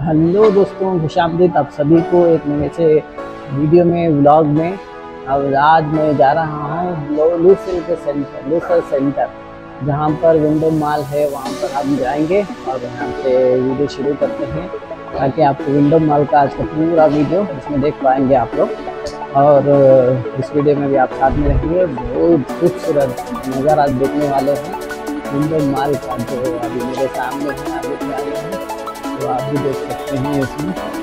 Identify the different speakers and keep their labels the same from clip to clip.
Speaker 1: Hello दोस्तों, खुशामदीद आप सभी को एक नए से वीडियो में व्लॉग में। अब आज मैं जा रहा हूँ लूसल सेंटर जहाँ पर विंडो मॉल है, वहाँ पर हम जाएंगे और यहाँ से वीडियो शुरू करते हैं ताकि आपको विंडो मॉल का आज का पूरा वीडियो इसमें देख पाएंगे आप लोग। और इस वीडियो में भी आप साथ में रहेंगे। बहुत खूबसूरत नज़ारा देखने वाले हैं विंडो मॉल का, जो अभी मेरे सामने है, आगे से आए हैं तो आप भी देख सकते हैं इसमें।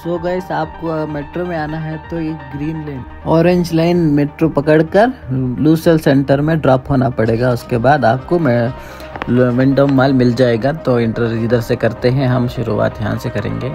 Speaker 1: सो गाइस, आपको मेट्रो में आना है तो ये green line orange line metro पकड़कर लूसल सेंटर में ड्रॉप होना पड़ेगा। उसके बाद आपको विंडो मॉल मिल जाएगा। तो इंटर इधर से करते हैं, हम शुरुआत यहाँ से करेंगे।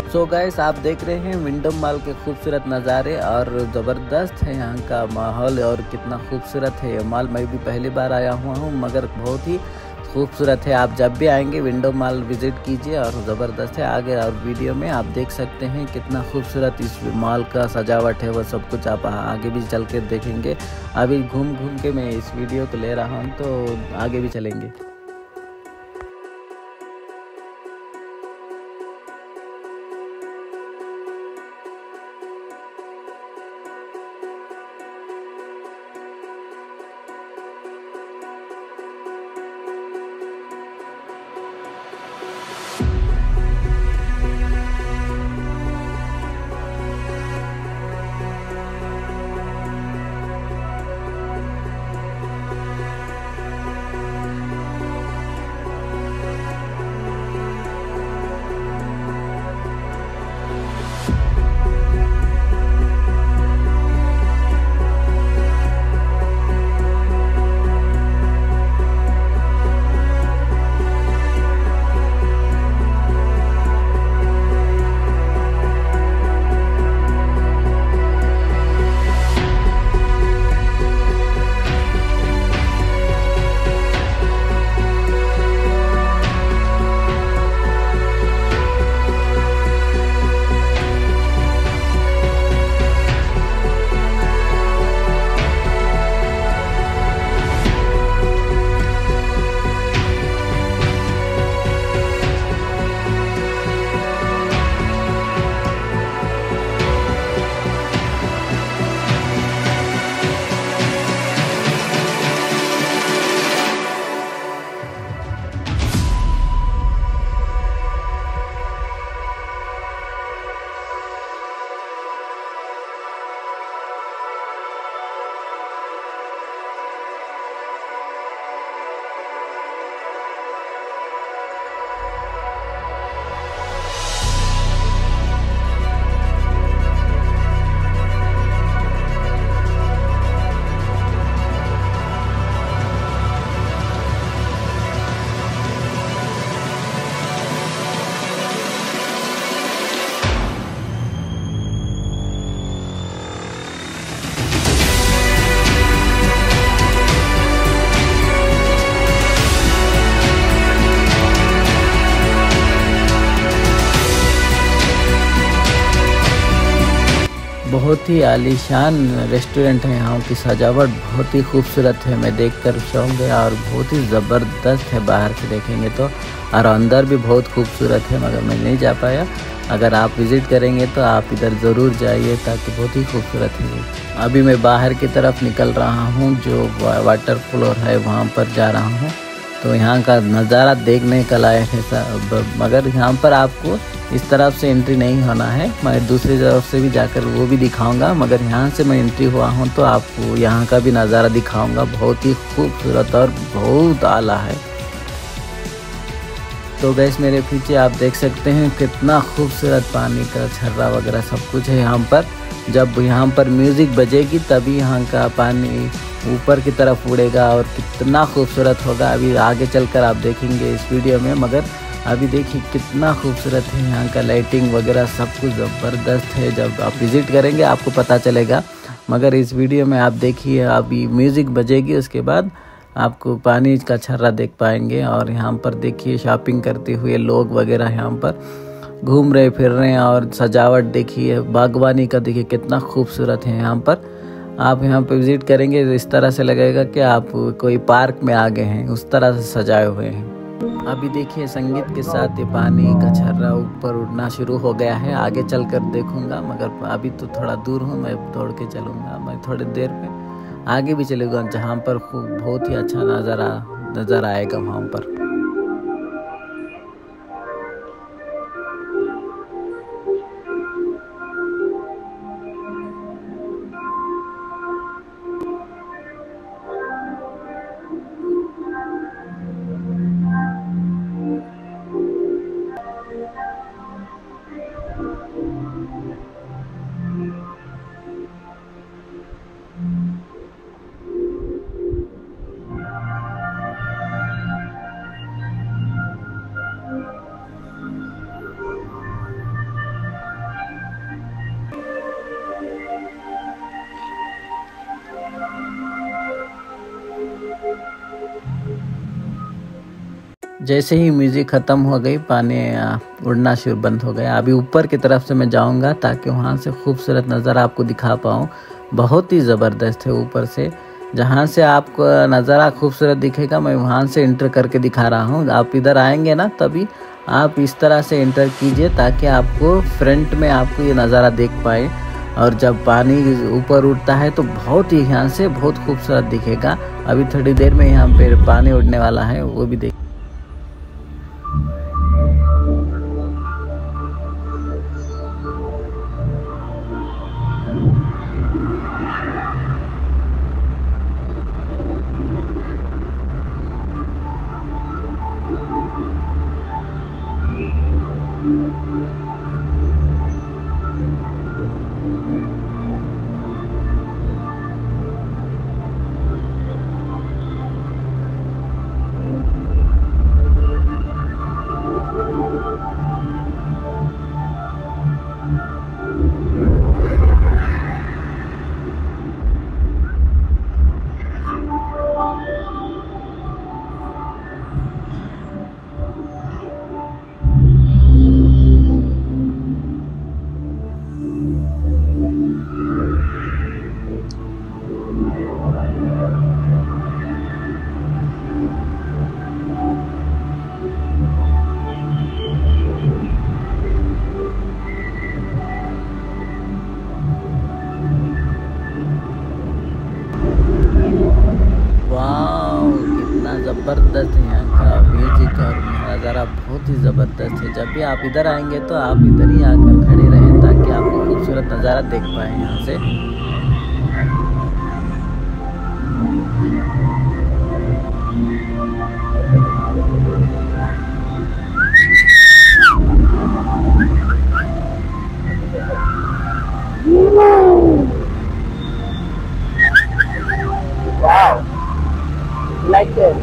Speaker 1: सो गाइस, आप देख रहे हैं विंडो मॉल के खूबसूरत नज़ारे और ज़बरदस्त है यहाँ का माहौल और कितना खूबसूरत है ये मॉल। मैं भी पहली बार आया हुआ हूँ मगर बहुत ही खूबसूरत है। आप जब भी आएंगे विंडो मॉल विज़िट कीजिए और ज़बरदस्त है। आगे और वीडियो में आप देख सकते हैं कितना खूबसूरत इस मॉल का सजावट है, वो सब कुछ आप आगे भी चल के देखेंगे। अभी घूम घूम के मैं इस वीडियो को ले रहा हूँ तो आगे भी चलेंगे। बहुत ही आलीशान रेस्टोरेंट है। यहाँ की सजावट बहुत ही खूबसूरत है, मैं देखकर चौंक गया। और बहुत ही ज़बरदस्त है बाहर से देखेंगे तो, और अंदर भी बहुत खूबसूरत है, मगर मैं नहीं जा पाया। अगर आप विज़िट करेंगे तो आप इधर ज़रूर जाइए, ताकि बहुत ही खूबसूरत है। अभी मैं बाहर की तरफ निकल रहा हूँ, जो वाटर फ्लोर है वहाँ पर जा रहा हूँ। तो यहाँ का नज़ारा देखने का लायक है, मगर यहाँ पर आपको इस तरफ से एंट्री नहीं होना है। मैं दूसरी तरफ से भी जाकर वो भी दिखाऊंगा, मगर यहाँ से मैं एंट्री हुआ हूँ तो आपको यहाँ का भी नज़ारा दिखाऊंगा। बहुत ही खूबसूरत और बहुत आला है। तो गैस मेरे पीछे आप देख सकते हैं कितना खूबसूरत पानी का झर्रा वगैरह सब कुछ है यहाँ पर। जब यहाँ पर म्यूज़िक बजेगी तभी यहाँ का पानी ऊपर की तरफ उड़ेगा और कितना खूबसूरत होगा। अभी आगे चलकर आप देखेंगे इस वीडियो में, मगर अभी देखिए कितना खूबसूरत है यहाँ का। लाइटिंग वगैरह सब कुछ ज़बरदस्त है। जब आप विज़िट करेंगे आपको पता चलेगा, मगर इस वीडियो में आप देखिए, अभी म्यूज़िक बजेगी उसके बाद आपको पानी का छर्रा देख पाएंगे। और यहाँ पर देखिए शॉपिंग करते हुए लोग वगैरह यहाँ पर घूम रहे फिर रहे हैं। और सजावट देखिए, बागवानी का देखिए कितना खूबसूरत है यहाँ पर। आप यहाँ पर विज़िट करेंगे तो इस तरह से लगेगा कि आप कोई पार्क में आ गए हैं, उस तरह से सजाए हुए हैं। अभी देखिए संगीत के साथ ये पानी का छर्रा ऊपर उड़ना शुरू हो गया है। आगे चलकर देखूंगा, मगर अभी तो थोड़ा दूर हूँ, मैं दौड़ के चलूँगा। मैं थोड़ी देर में आगे भी चलूँगा, जहाँ पर बहुत ही अच्छा नज़ारा नज़र आएगा वहाँ पर। जैसे ही म्यूज़िक ख़त्म हो गई, पानी उड़ना शुरू बंद हो गया। अभी ऊपर की तरफ से मैं जाऊंगा ताकि वहाँ से खूबसूरत नज़ारा आपको दिखा पाऊँ। बहुत ही ज़बरदस्त है ऊपर से। जहाँ से आपको नज़ारा खूबसूरत दिखेगा, मैं वहाँ से इंटर करके दिखा रहा हूँ। आप इधर आएंगे ना, तभी आप इस तरह से इंटर कीजिए ताकि आपको फ्रंट में आपको ये नज़ारा देख पाए। और जब पानी ऊपर उठता है तो बहुत ही यहाँ से बहुत खूबसूरत दिखेगा। अभी थोड़ी देर में यहाँ पे पानी उड़ने वाला है, वो भी देख। ज़बरदस्त है यहाँ का म्यूजिक और नज़ारा बहुत ही ज़बरदस्त है। जब भी आप इधर आएंगे तो आप इधर ही आकर खड़े रहें ताकि आपको खूबसूरत नज़ारा देख पाएँ यहाँ से।
Speaker 2: Wow! Like this.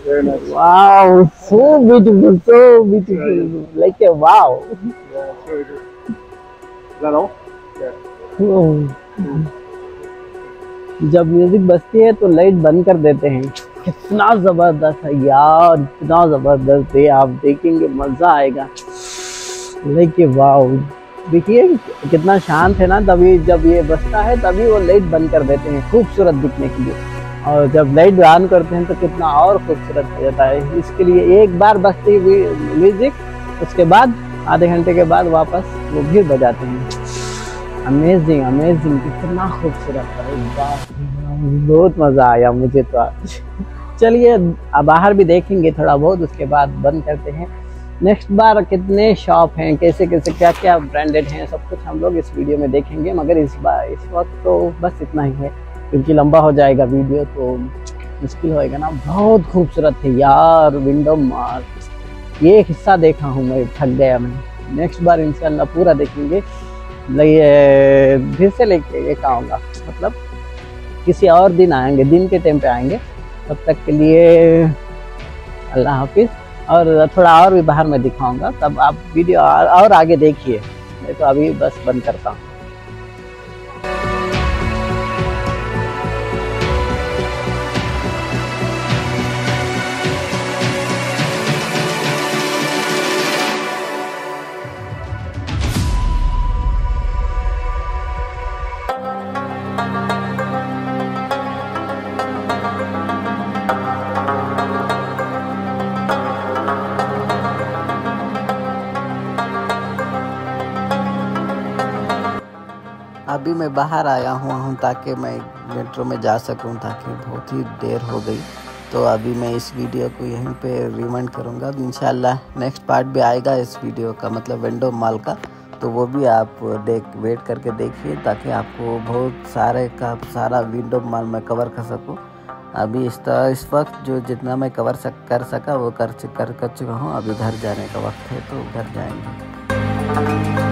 Speaker 2: Very nice.
Speaker 1: Wow, so beautiful, so beautiful. Like a wow.
Speaker 2: Yeah, it's very good. Is that all? Yeah.
Speaker 1: जब म्यूजिक बजती है तो लाइट बंद कर देते हैं। कितना जबरदस्त है यार, इतना जबरदस्त है, आप देखेंगे मजा आएगा। लाइक वाओ, देखिए कितना शांत है ना, तभी जब ये बजता है तभी वो लाइट बंद कर देते हैं खूबसूरत दिखने के लिए, और जब लाइट ऑन करते हैं तो कितना और खूबसूरत हो जाता है। इसके लिए एक बार बजती हुई म्यूजिक, उसके बाद आधे घंटे के बाद वापस वो फिर बजाते हैं। अमेजिंग अमेजिंग, कितना खूबसूरत है, बहुत मज़ा आया मुझे तो आज। चलिए अब बाहर भी देखेंगे थोड़ा बहुत, उसके बाद बंद करते हैं। नेक्स्ट बार कितने शॉप हैं, कैसे कैसे क्या क्या ब्रांडेड हैं, सब कुछ हम लोग इस वीडियो में देखेंगे, मगर इस वक्त तो बस इतना ही है, क्योंकि लंबा हो जाएगा वीडियो तो मुश्किल होएगा ना। बहुत खूबसूरत है यार विंडो मॉल, ये एक हिस्सा देखा हूँ मैं, थक गया मैं। नेक्स्ट बार इंशाल्लाह पूरा देखेंगे, फिर से लेके आऊँगा, मतलब किसी और दिन आएंगे, दिन के टाइम पे आएंगे। तब तक के लिए अल्लाह हाफिज़, और थोड़ा और भी बाहर में दिखाऊंगा, तब आप वीडियो और आगे देखिए। मैं तो अभी बस बंद करता हूँ। अभी मैं बाहर आया हुआ हूँ ताकि मैं मेट्रो में जा सकूँ, ताकि बहुत ही देर हो गई। तो अभी मैं इस वीडियो को यहीं पे रिमाइंड करूँगा। इंशाल्लाह नेक्स्ट पार्ट भी आएगा इस वीडियो का, मतलब विंडो मॉल का, तो वो भी आप वेट करके देखिए, ताकि आपको बहुत सारा विंडो मॉल में कवर कर सकूँ। अभी इस वक्त जो जितना मैं कर सका वो कर चुका हूँ। अभी घर जाने का वक्त है, तो घर जाएंगे।